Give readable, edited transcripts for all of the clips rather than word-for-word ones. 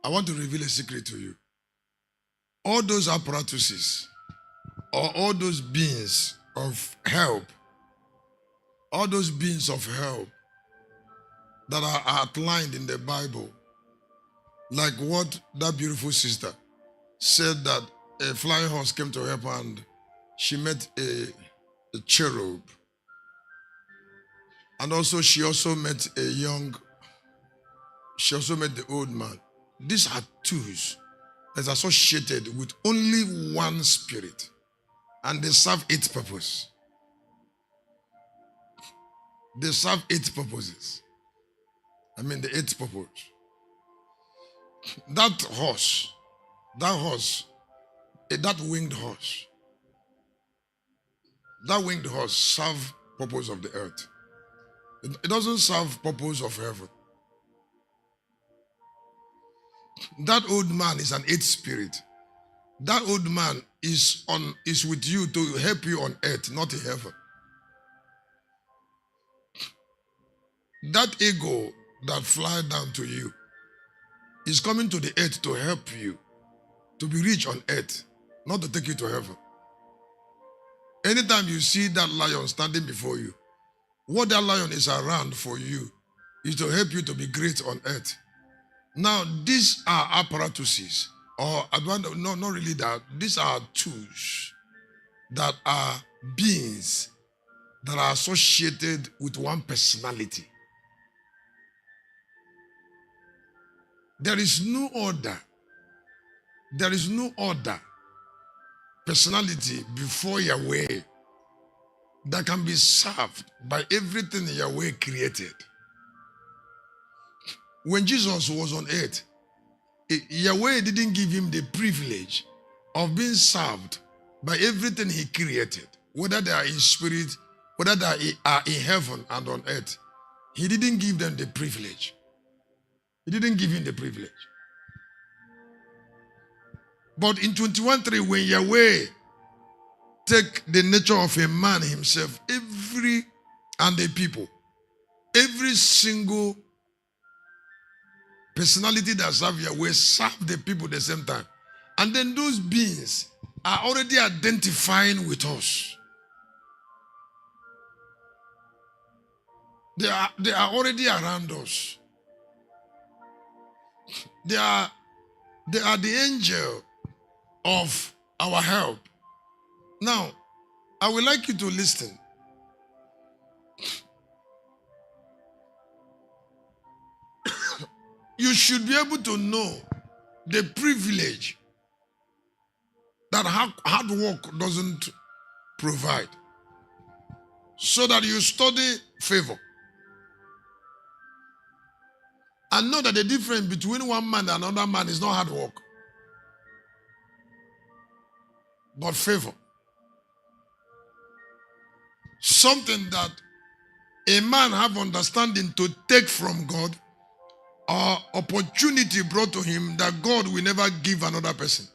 I want to reveal a secret to you. All those apparatuses, or all those beings of help, all those beings of help that are outlined in the Bible, like what that beautiful sister said, that a flying horse came to help her and she met a cherub. And also she also met the old man. These are tools that's associated with only one spirit, and they serve its purpose. They serve 8 purposes. I mean the 8th purpose. That winged horse serve purpose of the earth. It doesn't serve purpose of heaven. That old man is an 8th spirit. That old man is with you to help you on earth, not in heaven. That ego that fly down to you is coming to the earth to help you to be rich on earth, not to take you to heaven. Anytime you see that lion standing before you, what that lion is around for you is to help you to be great on earth. Now, these are apparatuses, or no, not really that. These are tools that are beings that are associated with one personality. There is no other personality before Yahweh that can be served by everything Yahweh created. When Jesus was on earth, Yahweh didn't give him the privilege of being served by everything he created, whether they are in spirit, whether they are in heaven and on earth. He didn't give them the privilege. He didn't give him the privilege. But in 21:3, when Yahweh take the nature of a man himself, every single personality that serve Yahweh serve the people at the same time. And then those beings are already identifying with us. They are already around us. They are the angel of our help. Now, I would like you to listen. You should be able to know the privilege that hard work doesn't provide, so that you study favor. And know that the difference between one man and another man is not hard work, but favor. Something that a man have understanding to take from God, or opportunity brought to him that God will never give another person.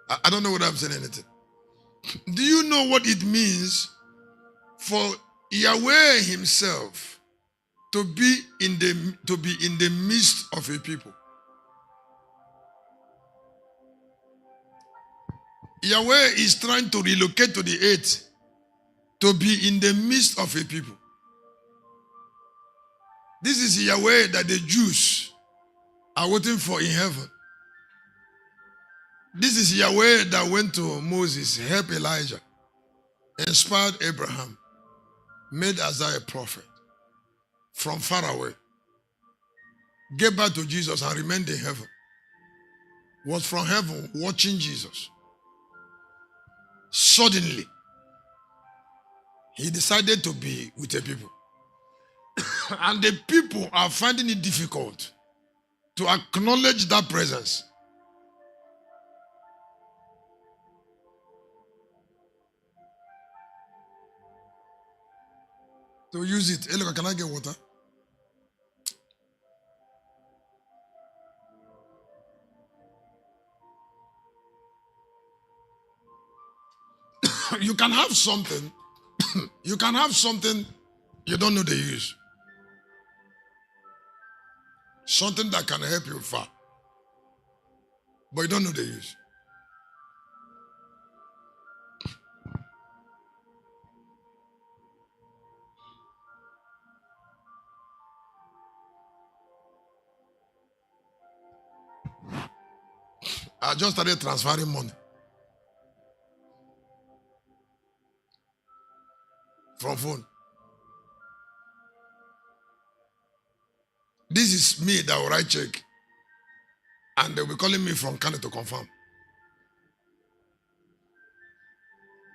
I don't know whether I'm saying anything. Do you know what it means for Yahweh himself to be in the midst of a people? Yahweh is trying to relocate to the earth to be in the midst of a people. This is Yahweh that the Jews are waiting for in heaven. This is Yahweh that went to Moses, helped Elijah, inspired Abraham, made Isaiah a prophet from far away, gave back to Jesus and remained in heaven, was from heaven watching Jesus. Suddenly, he decided to be with the people. And the people are finding it difficult to acknowledge that presence. To use it. Hey, look, can I get water? You can have something. You can have something You don't know the use. Something that can help you far, but you don't know the use. I just started transferring money from phone. This is me that will write check, and they'll be calling me from Kano to confirm.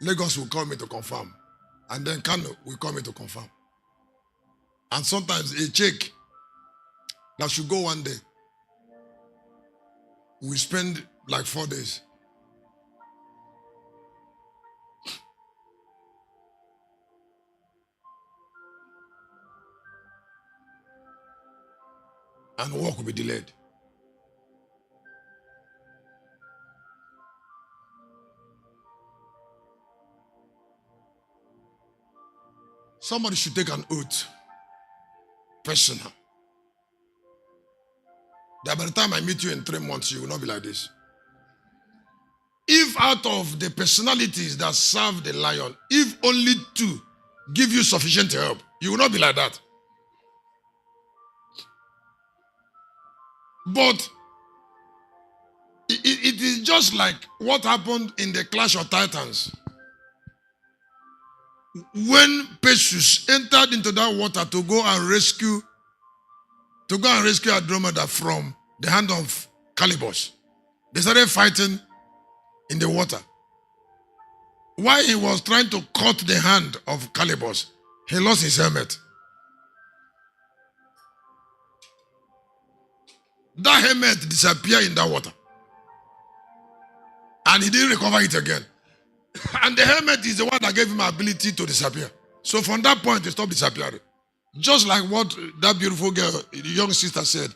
Lagos will call me to confirm, and then Kano will call me to confirm. And sometimes a check that should go one day, we spend like 4 days. And work will be delayed. Somebody should take an oath, personal, that by the time I meet you in 3 months, you will not be like this. If out of the personalities that serve the lion, if only 2 give you sufficient help, you will not be like that. But it is just like what happened in the Clash of Titans. When Perseus entered into that water to go and rescue Andromeda from the hand of Calibos, they started fighting in the water. While he was trying to cut the hand of Calibos, he lost his helmet. That helmet disappeared in that water. And he didn't recover it again. And the helmet is the one that gave him ability to disappear. So from that point, he stopped disappearing. Just like what that beautiful girl, the young sister said,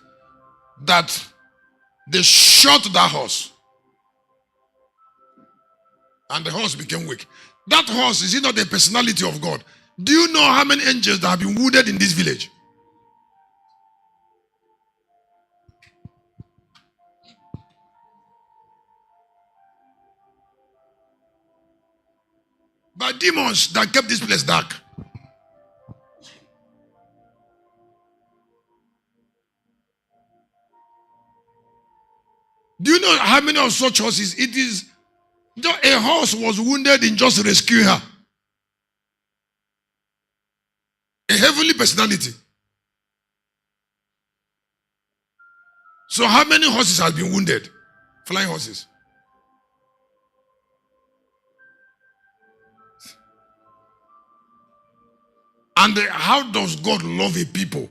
that they shot that horse. And the horse became weak. That horse, is it not the personality of God? Do you know how many angels that have been wounded in this village? By demons that kept this place dark. Do you know how many of such horses it is? A horse was wounded in just rescuing her. A heavenly personality. So how many horses have been wounded? Flying horses. And how does God love a people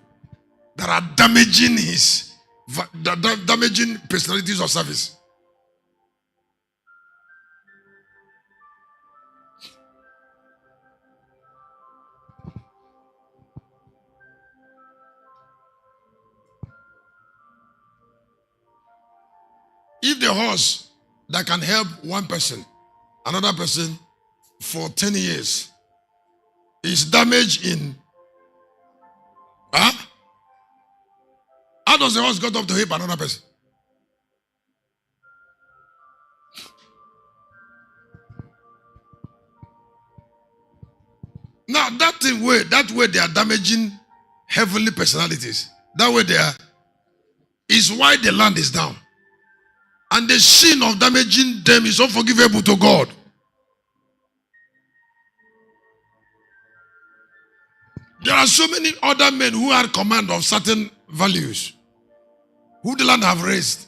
that are damaging damaging personalities of service? If the horse that can help one person, another person for 10 years is damaged in, how does the horse get up to help another person? Now that way they are damaging heavenly personalities. That way they are, is why the land is down. And the sin of damaging them is unforgivable to God. There are so many other men who had command of certain values, who the land have raised.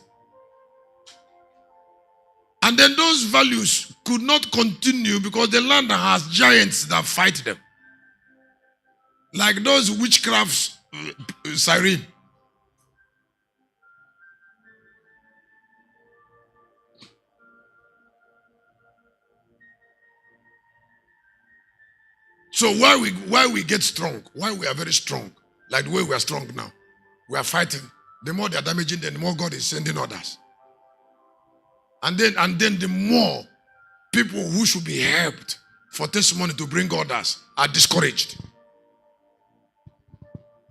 And then those values could not continue because the land has giants that fight them. Like those witchcrafts, siren. So why we get strong, why we are very strong, like the way we are strong now, we are fighting. The more they are damaging, then the more God is sending others. And then the more people who should be helped for testimony to bring others are discouraged.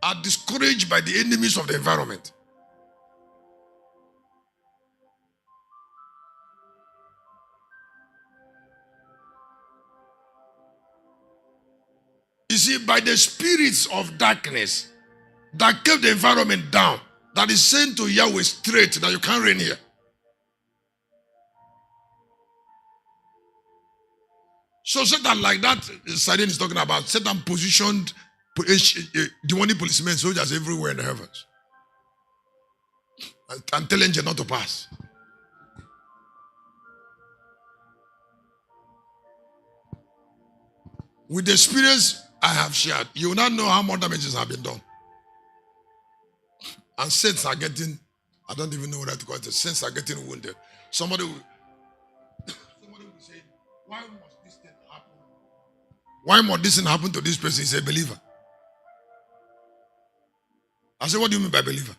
are discouraged by the enemies of the environment. You see, by the spirits of darkness that kept the environment down, that is saying to Yahweh straight that you can't reign here. So Satan, like that Sidon is talking about, Satan positioned demonic policemen, soldiers everywhere in the heavens, and telling angels not to pass. With the experience I have shared, you will not know how much damages have been done. And saints are getting, I don't even know what to call it, saints are getting wounded. Somebody will say, why must this thing happen? Why must this thing happen to this person? He's a believer. I said, what do you mean by believer?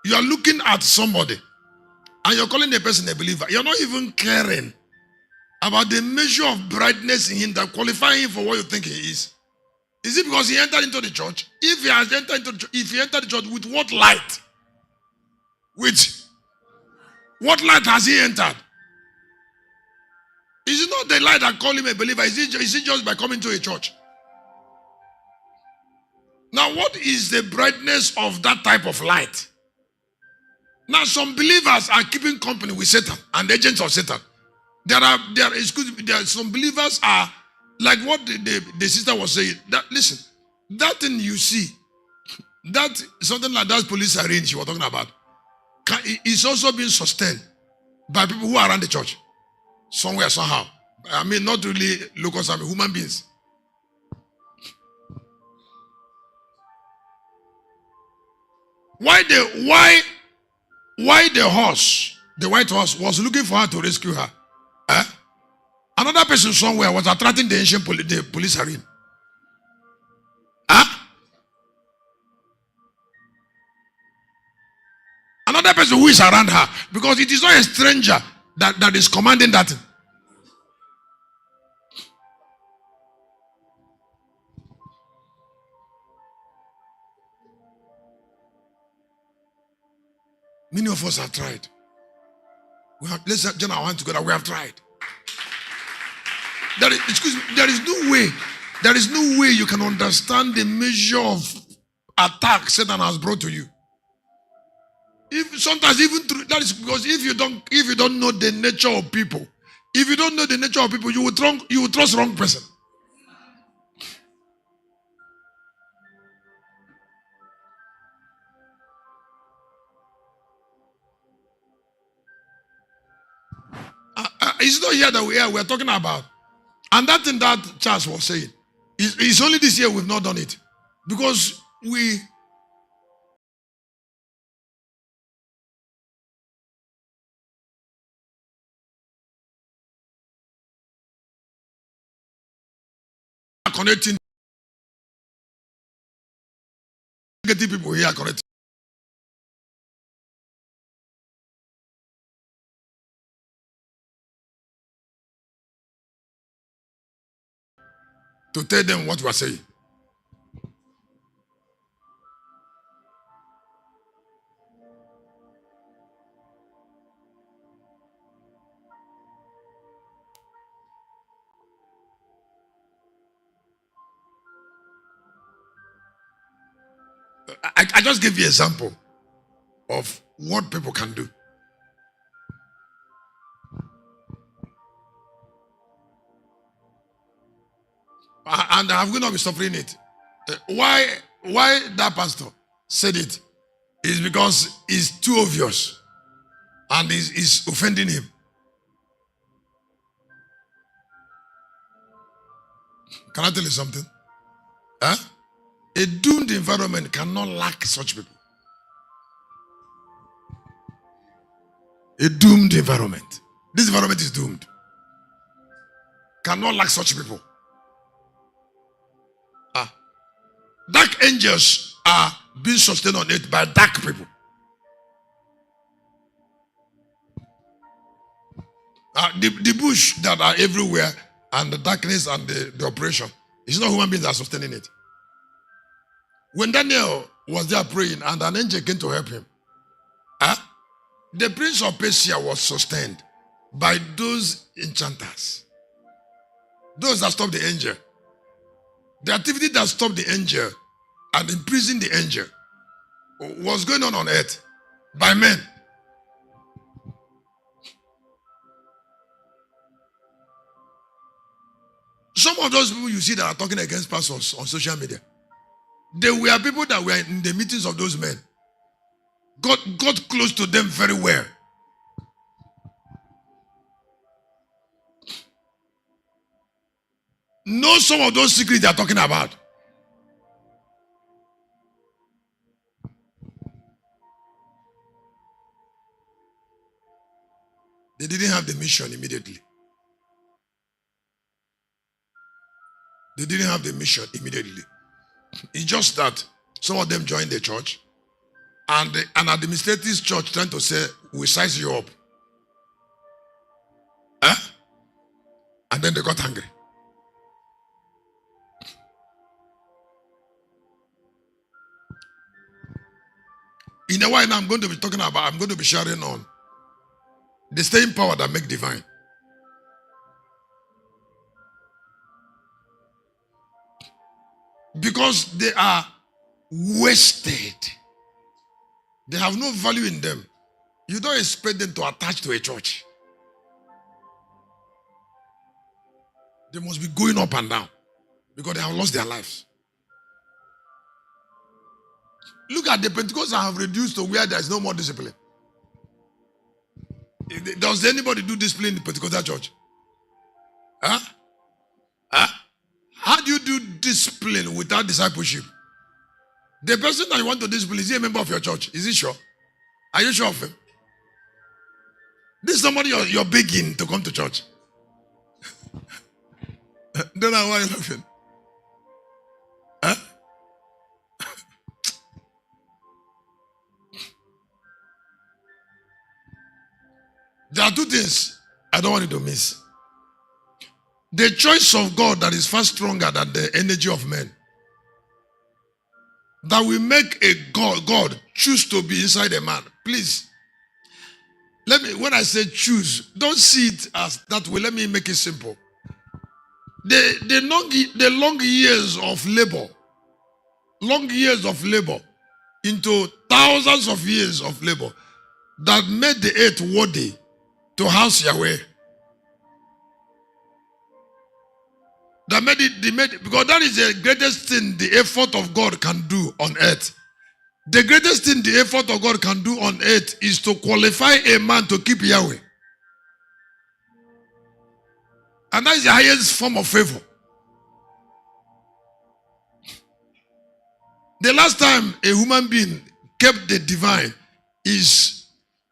You are looking at somebody and you're calling the person a believer. You're not even caring about the measure of brightness in him that qualifies him for what you think he is. Is it because he entered into the church? If he has entered into the church, if he entered the church, with what light? With what light has he entered? Is it not the light that call him a believer? Is it just by coming to a church? Now, what is the brightness of that type of light? Now, some believers are keeping company with Satan and agents of Satan. There are some believers are like what the sister was saying. That, listen, that thing you see, that something like that police siren she was talking about, is also being sustained by people who are around the church, somewhere, somehow. I mean, not really locals, I mean human beings. Why the horse, the white horse, was looking for her to rescue her? Eh? Another person somewhere was attracting the ancient the police siren. Huh? Another person who is around her, because it is not a stranger that is commanding that thing. Many of us have tried. Let's join our hands together. We have tried. There is no way you can understand the measure of attack Satan has brought to you. If sometimes even through, that is because if you don't know the nature of people, if you don't know the nature of people, you will trust wrong person. It's not here that we are talking about. And that thing that Charles was saying, it's only this year we've not done it. Because we are connecting negative people here are connecting. To tell them what we are saying. I just gave you an example of what people can do. And I'm going to be suffering it. Why that pastor said it is because it's too obvious and it's offending him. Can I tell you something? Huh? A doomed environment cannot lack such people. A doomed environment. This environment is doomed. Cannot lack such people. Dark angels are being sustained on it by dark people. The bush that are everywhere and the darkness and the operation, it's not human beings that are sustaining it. When Daniel was there praying and an angel came to help him, the prince of Persia was sustained by those enchanters. Those that stopped the angel. The activity that stopped the angel and imprisoned the angel was going on earth by men. Some of those people you see that are talking against pastors on social media, they were people that were in the meetings of those men. God got close to them very well. Know some of those secrets they are talking about. They didn't have the mission immediately. They didn't have the mission immediately. It's just that some of them joined the church and an administrative church trying to say, we size you up. And then they got angry. In a while now, I'm going to be sharing on the staying power that make divine. Because they are wasted. They have no value in them. You don't expect them to attach to a church. They must be going up and down because they have lost their lives. Look at the Pentecostals have reduced to where there is no more discipline. Does anybody do discipline in the Pentecostal church? How do you do discipline without discipleship? The person that you want to discipline, is he a member of your church? Is he sure? Are you sure of him? This is somebody you're begging to come to church. Don't know why you're laughing. There are two things I don't want you to miss. The choice of God that is far stronger than the energy of men. That will make a God choose to be inside a man. Please, when I say choose, don't see it as that way. Let me make it simple. The long years of labor into thousands of years of labor that made the earth worthy to house Yahweh. Because that is the greatest thing the effort of God can do on earth. The greatest thing the effort of God can do on earth is to qualify a man to keep Yahweh. And that is the highest form of favor. The last time a human being kept the divine is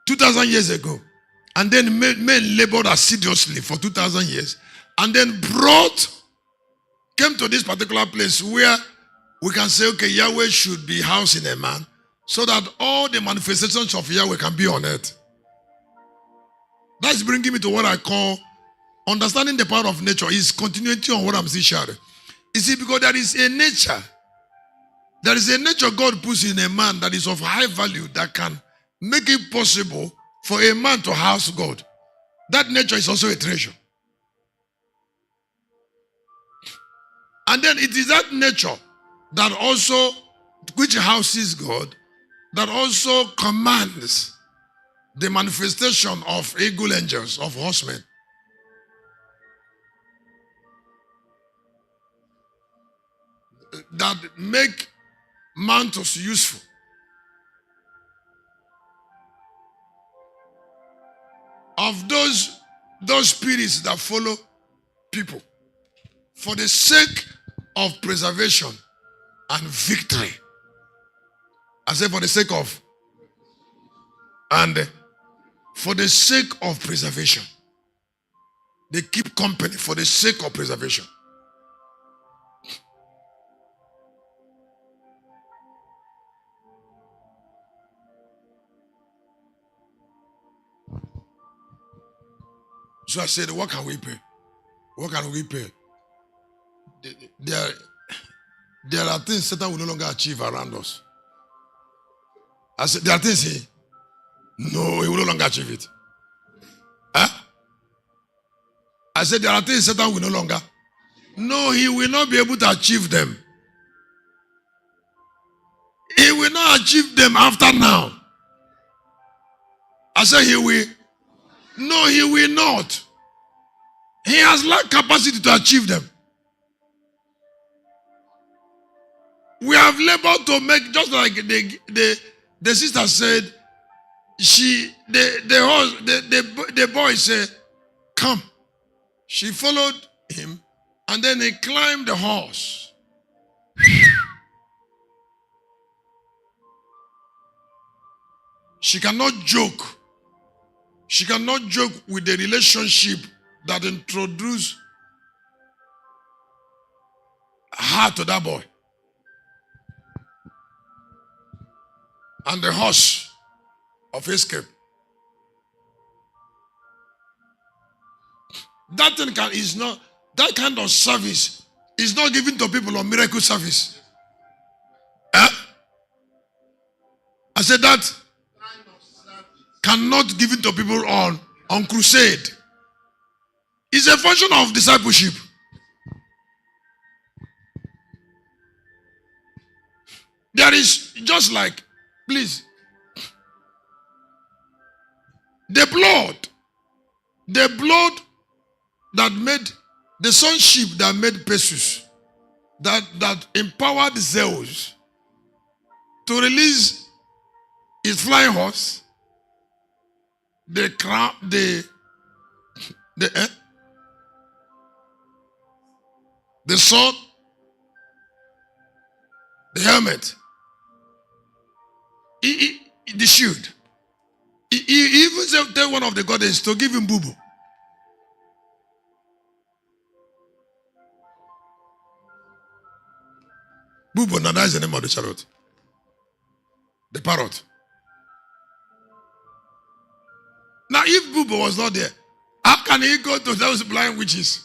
2,000 years ago. And then men labored assiduously for 2,000 years. And then came to this particular place where we can say, okay, Yahweh should be housed in a man so that all the manifestations of Yahweh can be on earth. That's bringing me to what I call understanding the power of nature is continuity on what I'm still sharing. You see, because there is a nature God puts in a man that is of high value that can make it possible for a man to house God. That nature is also a treasure. And then it is that nature that also, which houses God, that also commands the manifestation of eagle angels, of horsemen. That make mantles useful. Of those spirits that follow people for the sake of preservation and victory. I say for the sake of, and for the sake of preservation. They keep company for the sake of preservation. So I said, what can we pay? What can we pay? there are things Satan will no longer achieve around us. I said, there are things no, he will no longer achieve it. Huh? I said, there are things Satan will no longer. No, he will not be able to achieve them. He will not achieve them after now. I said, he will. No, he will not. He has lacked capacity to achieve them. We have labored to make, just like the sister said, the boy said, come. She followed him, and then he climbed the horse. She cannot joke. She cannot joke with the relationship that introduced her to that boy. And the horse of escape. That thing is not, that kind of service is not given to people on miracle service. Eh? I said that cannot give it to people on crusade. It's a function of discipleship. There is just like, please, the blood that made the sonship that made Perseus, that empowered Zeus to release his flying horse, the crown, the sword, the helmet, the shield. He even said, tell one of the goddesses to give him boo-boo. Boo-boo, now that is the name of the chariot. The parrot. Now, if Boo-boo was not there, how can he go to those blind witches?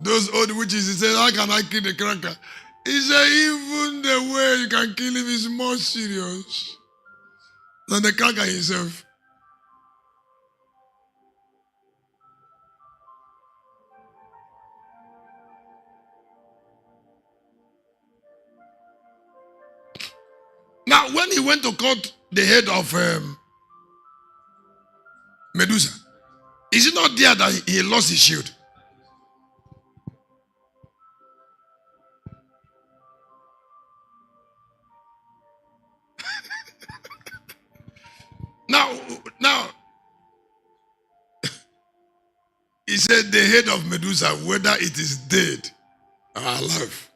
Those old witches, he said, how can I kill the cracker? He said, even the way you can kill him is more serious than the cracker himself. Now, when he went to cut the head of Medusa, is it not there that he lost his shield? Now, he said the head of Medusa, whether it is dead or alive.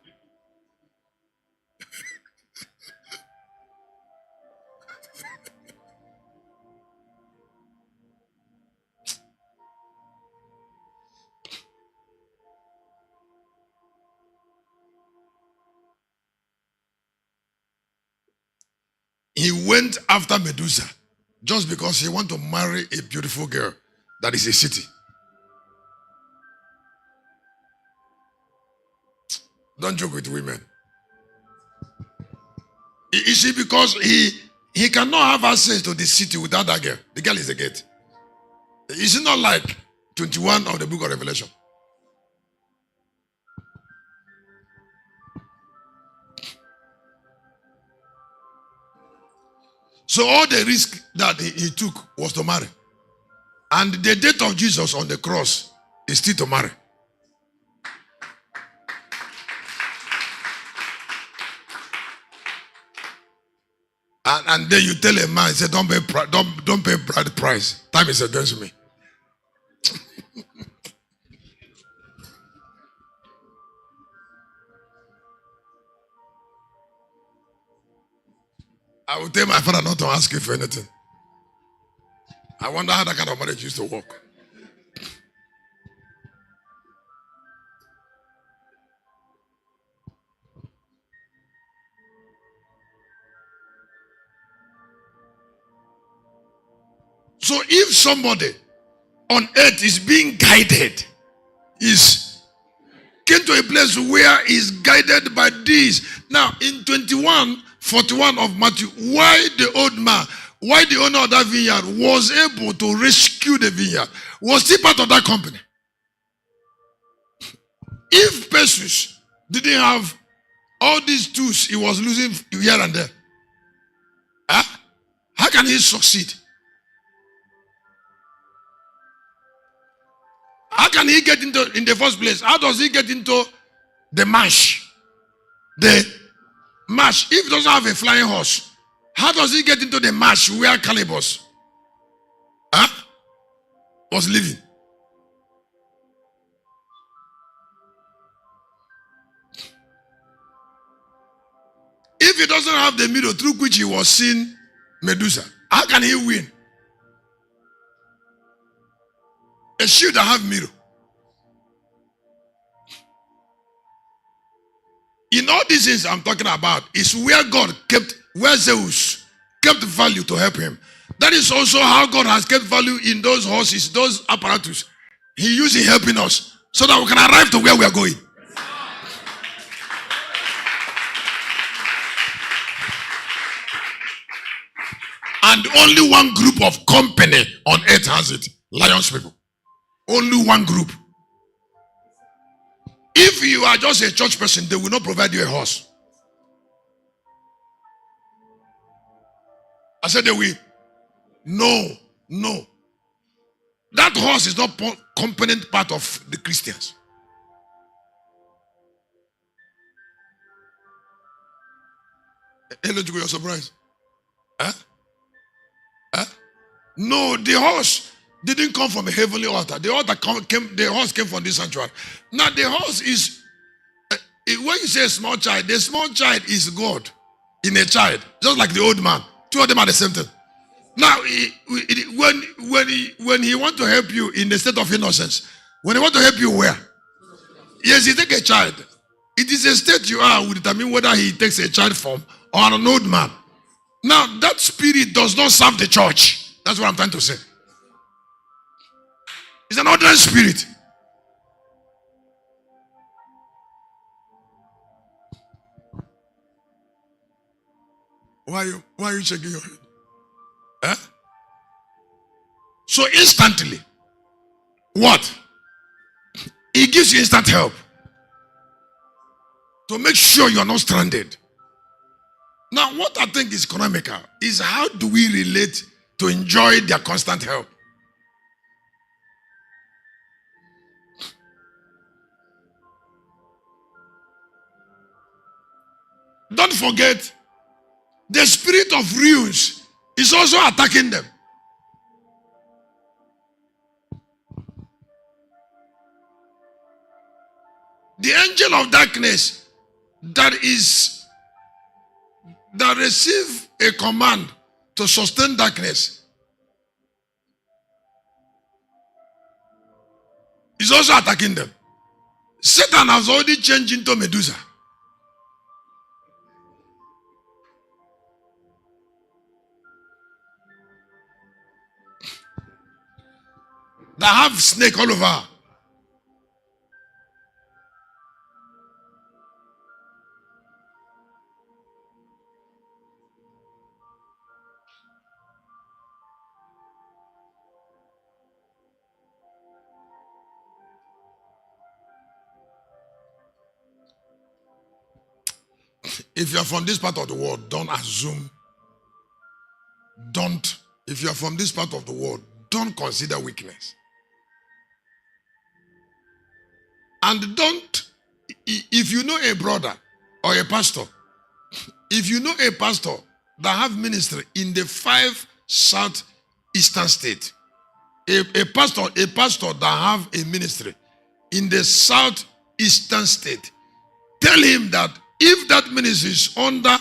He went after Medusa just because he wanted to marry a beautiful girl that is a city. Don't joke with women. You see, because he cannot have access to the city without that girl. The girl is the gate. Is it not like 21 of the book of Revelation? So all the risk that he took was to marry. And the death of Jesus on the cross is still to marry. And then you tell a man, say, don't pay bride price. Time is against me. I will tell my father not to ask you for anything. I wonder how that kind of marriage used to work. So if somebody on earth is being guided, is came to a place where he's guided by this. Now in 21:41 of Matthew, why the old man, why the owner of that vineyard was able to rescue the vineyard, was he part of that company? If Jesus didn't have all these tools he was losing here and there, how can he succeed? How can he get into, in the first place? How does he get into the marsh? The marsh. If he doesn't have a flying horse, how does he get into the marsh where Calibus was living? If he doesn't have the mirror through which he was seeing Medusa, how can he win? A shield that have mirror. In all these things I'm talking about is where God kept, where Zeus kept value to help him. That is also how God has kept value in those horses, those apparatus he used in helping us, so that we can arrive to where we are going. And only one group of company on earth has it. Lions people. Only one group. If you are just a church person, they will not provide you a horse. I said they will. No. That horse is not component part of the Christians. Hello, you're surprised. No, the horse didn't come from a heavenly altar. The horse came from this sanctuary. Now the horse is, when you say small child, the small child is God in a child, just like the old man. Two of them are the same thing. Now, when he want to help you in the state of innocence, when he want to help you where? Yes, he take a child. It is a state you are will determine whether he takes a child form or an old man. Now, that spirit does not serve the church. That's what I'm trying to say. It's an ordinary spirit. Why are you shaking your head? So instantly, what? It gives you instant help to make sure you are not stranded. Now, what I think is economical is how do we relate to enjoy their constant help? Don't forget, the spirit of ruins is also attacking them. The angel of darkness that receive a command to sustain darkness is also attacking them. Satan has already changed into Medusa. That have snake all over. If you are from this part of the world, don't assume. If you are from this part of the world, don't consider weakness. And don't, if you know a brother or a pastor, if you know a pastor that have ministry in the 5 southeastern states, a pastor that have a ministry in the southeastern state, tell him that if that ministry is under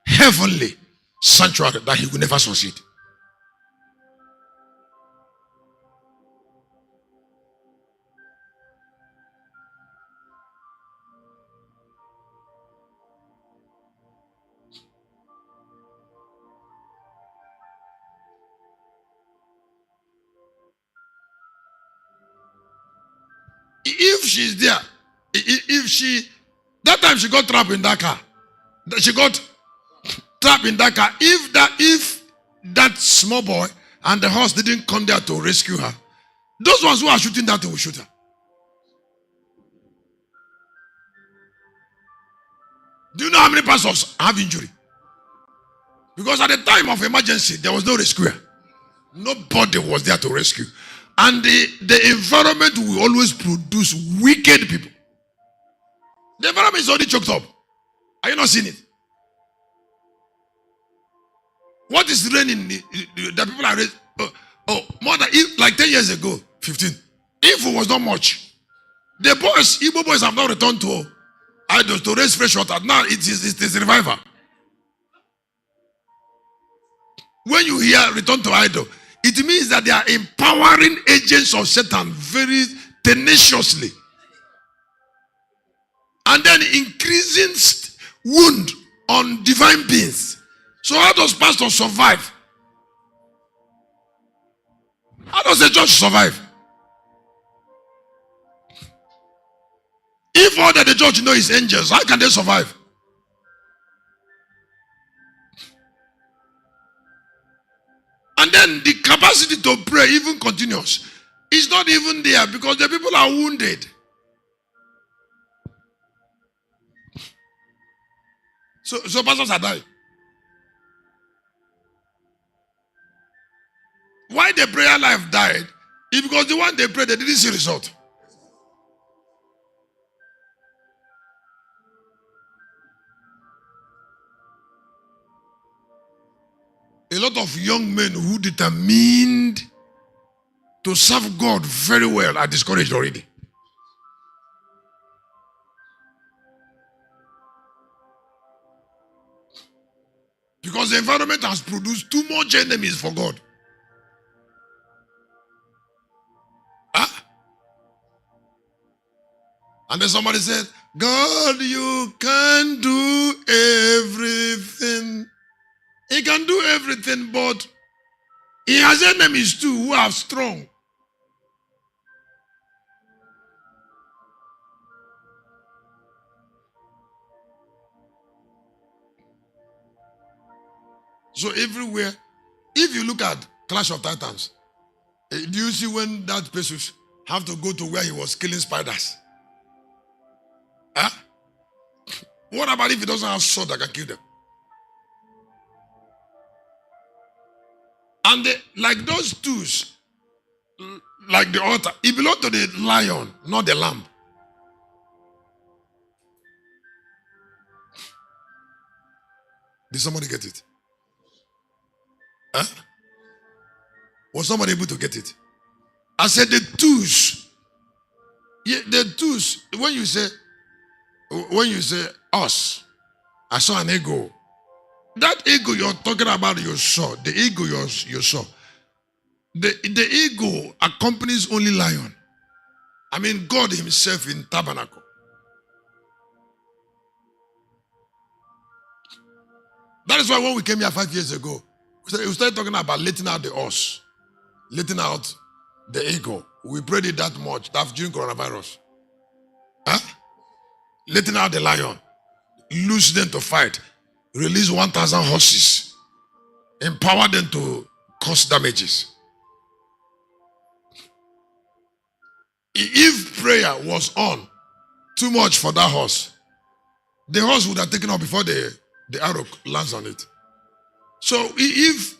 heavenly sanctuary, that he will never succeed. if she's there, that time she got trapped in that car. She got trapped in that car. If that small boy and the horse didn't come there to rescue her, those ones who are shooting that will shoot her. Do you know how many pastors have injury? Because at the time of emergency, there was no rescuer. Nobody was there to rescue. And the environment will always produce wicked people. The environment is already choked up. Are you not seeing it? What is raining? The people are raised. More than like 10 years ago, 15. If it was not much, the boys, Igbo boys have not returned to idols to raise fresh water. Now it is revival. When you hear return to idol, it means that they are empowering agents of Satan very tenaciously. And then increasing wound on divine beings. So how does pastor survive? How does the church survive? If all that the church know is angels, how can they survive? And then the capacity to pray even continues. It's not even there because the people are wounded. So pastors are dying. Why the prayer life died? It's because the one they prayed, they didn't see result. A lot of young men who determined to serve God very well are discouraged already. Because the environment has produced too much enemies for God. Huh? And then somebody said, God, you can do everything. He can do everything, but he has enemies too who are strong. So everywhere, if you look at Clash of Titans, do you see when that person have to go to where he was killing spiders? Huh? What about if he doesn't have sword that can kill them? And like those tools, like the altar, it belonged to the lion, not the lamb. Did somebody get it? Huh? Was somebody able to get it? I said the tools. Yeah, the tools. When you say us, I saw an ego. That ego you're talking about, you saw. The ego you saw. The ego accompanies only lion. I mean, God himself in tabernacle. That is why when we came here 5 years ago, we started talking about letting out the us, letting out the ego. We prayed it that much, that during coronavirus. Huh? Letting out the lion, loose them to fight, release 1,000 horses, empower them to cause damages. If prayer was on too much for that horse, the horse would have taken off before the arrow lands on it. So if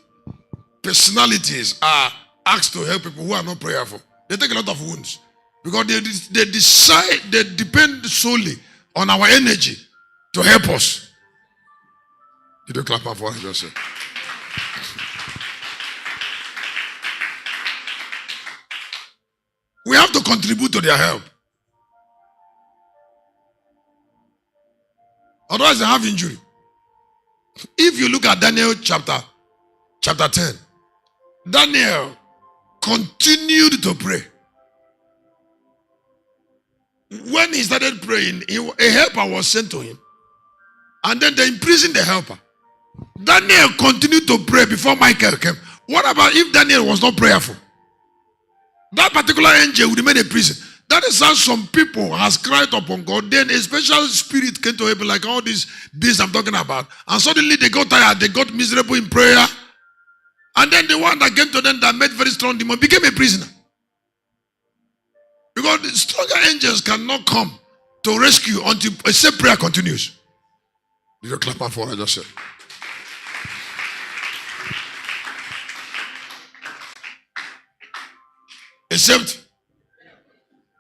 personalities are asked to help people who are not prayerful, they take a lot of wounds because they depend solely on our energy to help us. You don't clap for what I just said. We have to contribute to their help. Otherwise, they have injury. If you look at Daniel chapter 10, Daniel continued to pray. When he started praying, a helper was sent to him. And then they imprisoned the helper. Daniel continued to pray before Michael came. What about if Daniel was not prayerful? That particular angel would remain in prison. That is how some people has cried upon God. Then a special spirit came to help, like all these I'm talking about. And suddenly they got tired, they got miserable in prayer. And then the one that came to them that made very strong demon became a prisoner. Because the stronger angels cannot come to rescue until except prayer continues. Did you clap for what I just said?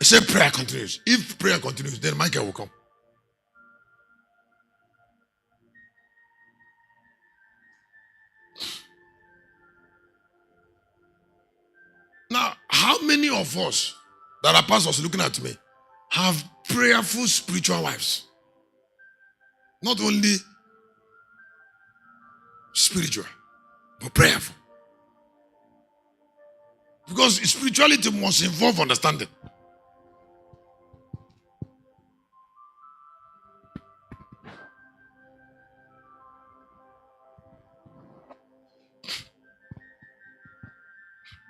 Except prayer continues. If prayer continues, then Michael will come. Now, how many of us that are pastors looking at me have prayerful spiritual wives? Not only spiritual, but prayerful. Because spirituality must involve understanding.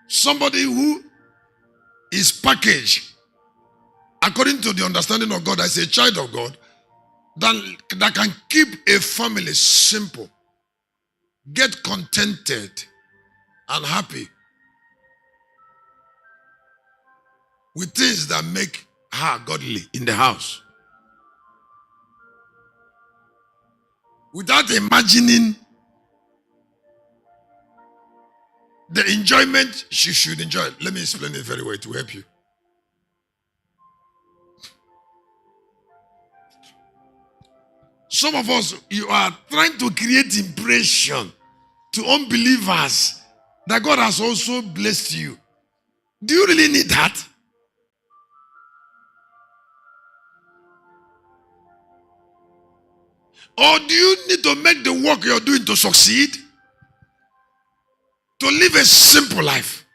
Somebody who is packaged according to the understanding of God as a child of God, that can keep a family simple, get contented and happy with things that make her godly in the house, without imagining the enjoyment she should enjoy. Let me explain it very well to help you. Some of us, you are trying to create impression to unbelievers that God has also blessed you. Do you really need that? Or do you need to make the work you're doing to succeed? To live a simple life.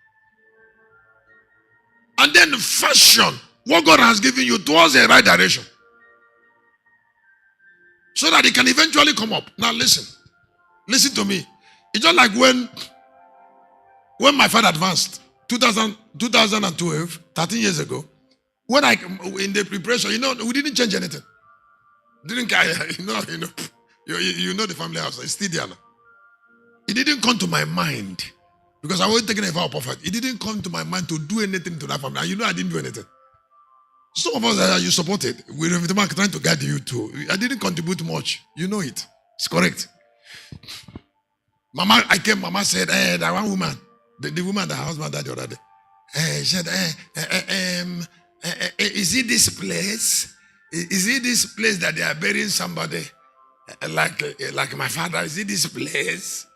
And then fashion what God has given you towards the right direction. So that it can eventually come up. Now listen. Listen to me. It's just like when my father advanced, 2012, 13 years ago, when in the preparation, we didn't change anything. Didn't care, you know the family house, it's still there now. It didn't come to my mind, because I wasn't taking a vow of prophet. It didn't come to my mind to do anything to that family. And I didn't do anything. Some of us you supported. We were trying to guide you too. I didn't contribute much. You know it. It's correct. Mama said, that one woman, the woman that her husband died the other day, she said, is it this place? Is it this place that they are burying somebody like my father? Is it this place?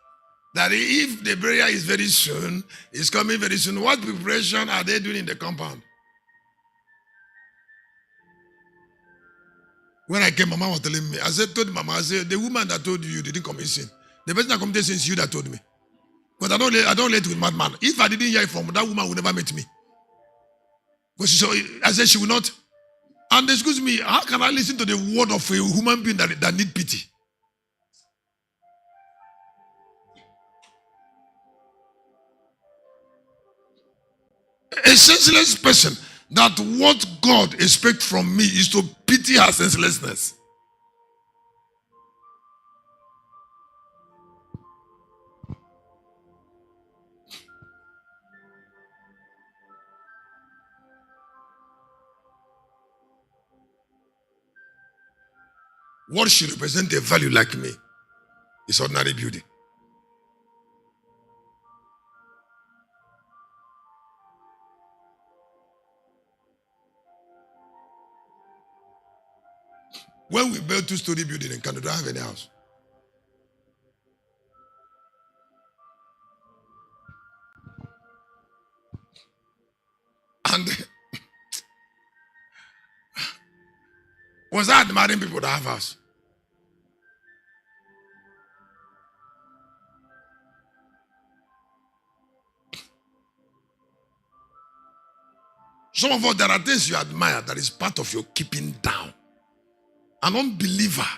That if the burial is very soon, it's coming very soon, what preparation are they doing in the compound? When I came, Mama was telling me, told Mama, the woman that told you didn't commit sin. The person that committed sin is you that told me. But I don't relate with madman. If I didn't hear it from that woman, would never meet me. But I said she will not. And excuse me, how can I listen to the word of a human being that need pity? A senseless person, that what God expects from me is to pity her senselessness. What should represent a value like me is ordinary beauty. When we built 2-story building in Canada, don't have any house. And was I admiring people that have house? Some of us, there are things you admire that is part of your keeping down. An unbeliever,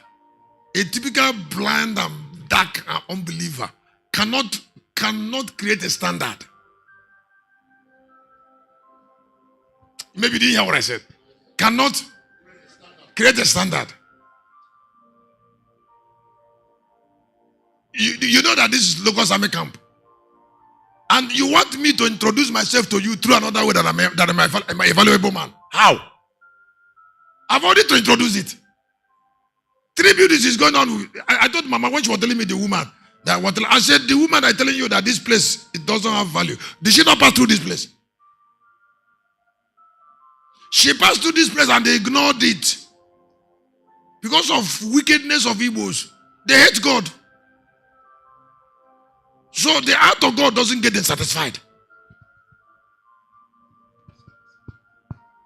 a typical blind and dark unbeliever, cannot create a standard. Maybe you didn't hear what I said. Cannot create a standard. You know that this is Locust Army Camp. And you want me to introduce myself to you through another way that I'm a valuable man. How? I've already to introduce it. 3 buildings is going on. I told Mama when she was telling me the woman that what I said, the woman I telling you that this place it doesn't have value. Did she not pass through this place? She passed through this place and they ignored it. Because of wickedness of Igbos. They hate God. So the heart of God doesn't get them satisfied.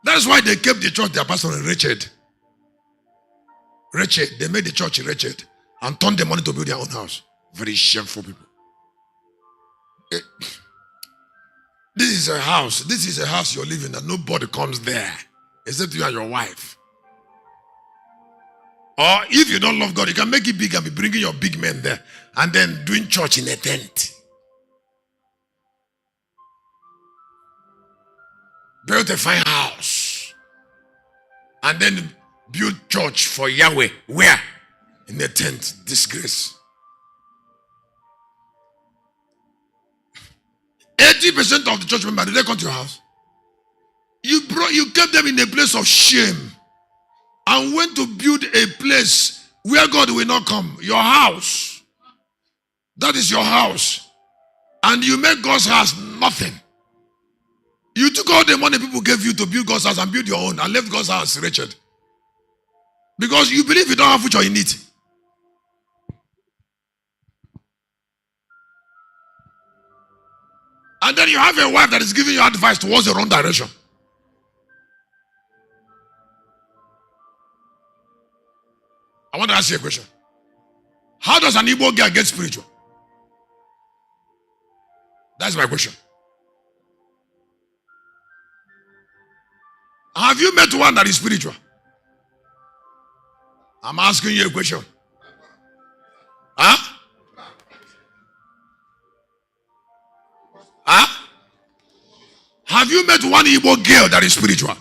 That's why they kept the church, their pastor, wretched. Wretched. They made the church wretched and turned the money to build their own house. Very shameful people. This is a house. This is a house you're living and nobody comes there except you and your wife. Or if you don't love God, you can make it big and be bringing your big men there and then doing church in a tent. Build a fine house and then build church for Yahweh. Where? In a tent. Disgrace. 80% of the church members, did they come to your house? You kept them in a place of shame and went to build a place where God will not come. Your house. That is your house. And you make God's house nothing. You took all the money people gave you to build God's house and build your own and left God's house wretched. Because you believe you don't have future in it. And then you have a wife that is giving you advice towards the wrong direction. I want to ask you a question. How does an Igbo girl get spiritual? That's my question. Have you met one that is spiritual? I'm asking you a question. Huh? Huh? Have you met one Igbo girl that is spiritual?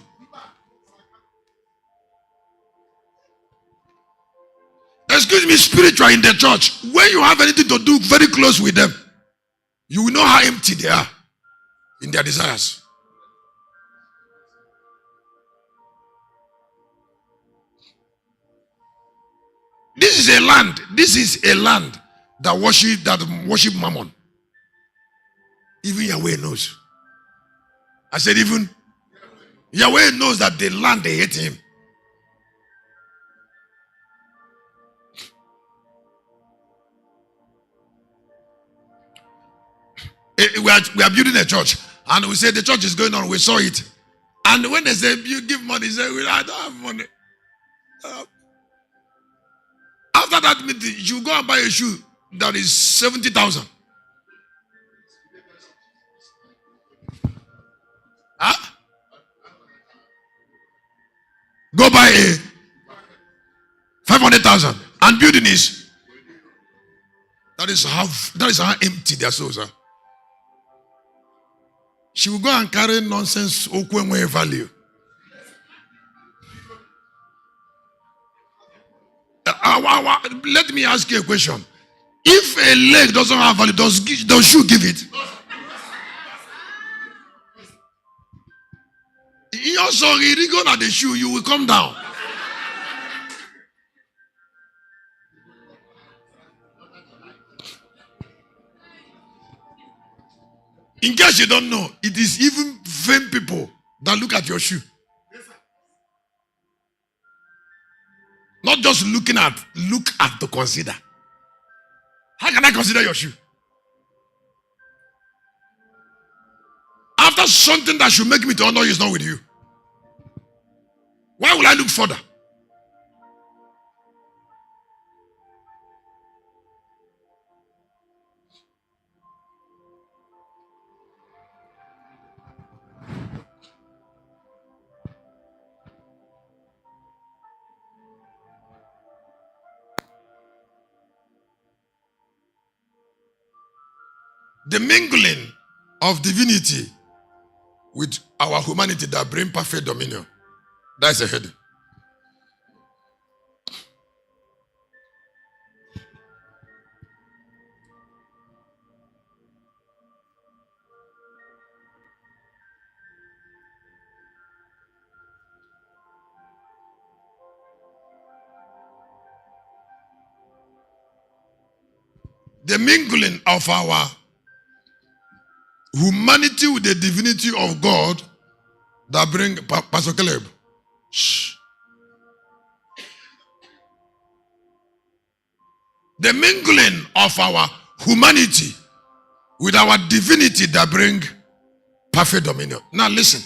Excuse me, spiritual in the church. When you have anything to do very close with them, you will know how empty they are in their desires. This is a land. This is a land that worship Mammon. Even Yahweh knows. I said even Yahweh knows that the land they hate him. We are building a church and we say the church is going on. We saw it. And when they say you give money, they say I don't have money. After that meeting, you go and buy a shoe that is 70,000. Huh? Go buy a 500,000 and building is. That is how empty their souls are. She will go and carry nonsense okwenwe value. Let me ask you a question. If a leg doesn't have value, does you give it? You're sorry, you go at the shoe, you will come down. In case you don't know, it is even vain people that look at your shoe. Not just look at to consider. How can I consider your shoe? After something that should make me to honor you is not with you. Why will I look further? The mingling of divinity with our humanity that bring perfect dominion. That's a heading. The mingling of our humanity with the divinity of God that bring Pastor Caleb. Shh. The mingling of our humanity with our divinity that bring perfect dominion. Now listen,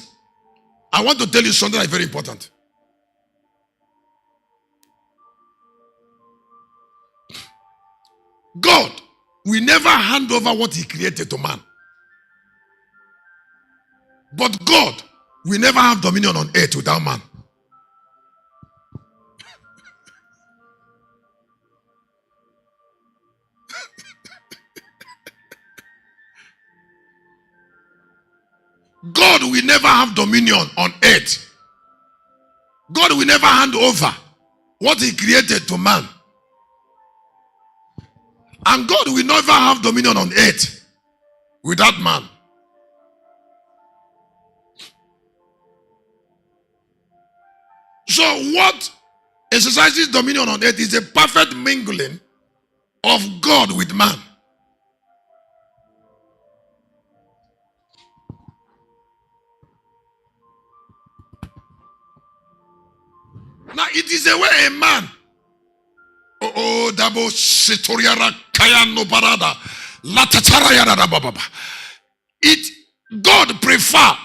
I want to tell you something that is very important. God will never hand over what he created to man. But God will never have dominion on earth without man. God will never have dominion on earth. God will never hand over what he created to man. And God will never have dominion on earth without man. So what exercises dominion on earth is a perfect mingling of God with man. Now it is a way a man. Oh, dabo sitoriara kaya no barada. Latatara yada baba. It God prefer